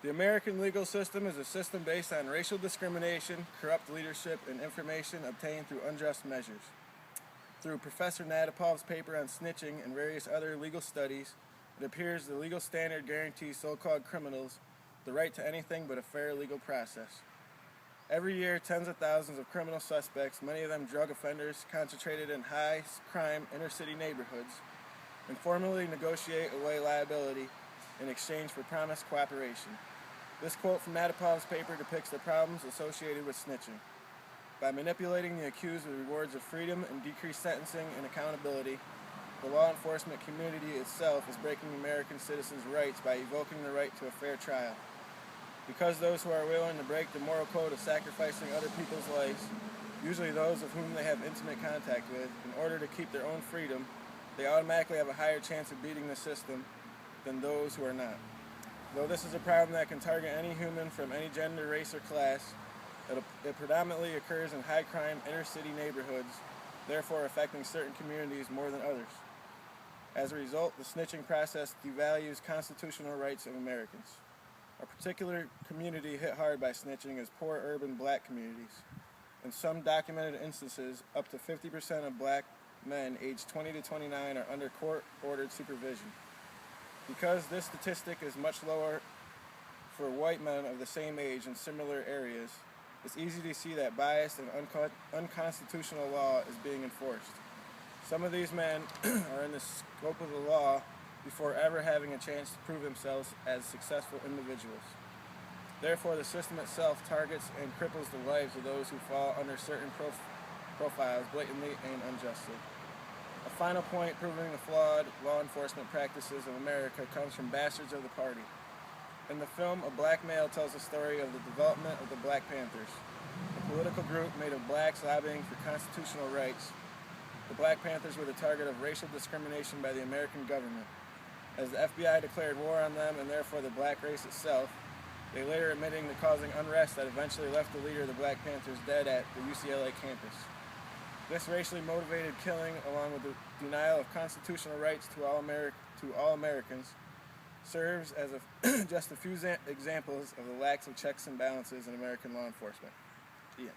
The American legal system is a system based on racial discrimination, corrupt leadership, and information obtained through unjust measures. Through Professor Nadapov's paper on snitching and various other legal studies, it appears the legal standard guarantees so-called criminals the right to anything but a fair legal process. Every year, tens of thousands of criminal suspects, many of them drug offenders, concentrated in high-crime inner-city neighborhoods, informally negotiate away liability in exchange for promised cooperation. This quote from Nadapov's paper depicts the problems associated with snitching. By manipulating the accused with rewards of freedom and decreased sentencing and accountability, the law enforcement community itself is breaking American citizens' rights by evoking the right to a fair trial. Because those who are willing to break the moral code of sacrificing other people's lives, usually those of whom they have intimate contact with, in order to keep their own freedom, they automatically have a higher chance of beating the system than those who are not. Though this is a problem that can target any human from any gender, race, or class, it predominantly occurs in high-crime inner-city neighborhoods, therefore affecting certain communities more than others. As a result, the snitching process devalues constitutional rights of Americans. A particular community hit hard by snitching is poor urban black communities. In some documented instances, up to 50% of black men aged 20 to 29 are under court-ordered supervision. Because this statistic is much lower for white men of the same age in similar areas, it's easy to see that biased and unconstitutional law is being enforced. Some of these men are in the scope of the law before ever having a chance to prove themselves as successful individuals. Therefore, the system itself targets and cripples the lives of those who fall under certain profiles blatantly and unjustly. A final point proving the flawed law enforcement practices of America comes from Bastards of the Party. In the film, a black male tells the story of the development of the Black Panthers, a political group made of blacks lobbying for constitutional rights. The Black Panthers were the target of racial discrimination by the American government. As the FBI declared war on them and therefore the black race itself, they later admitting to causing unrest that eventually left the leader of the Black Panthers dead at the UCLA campus. This racially motivated killing, along with the denial of constitutional rights to all Americans, serves as just a few examples of the lack of checks and balances in American law enforcement. The end.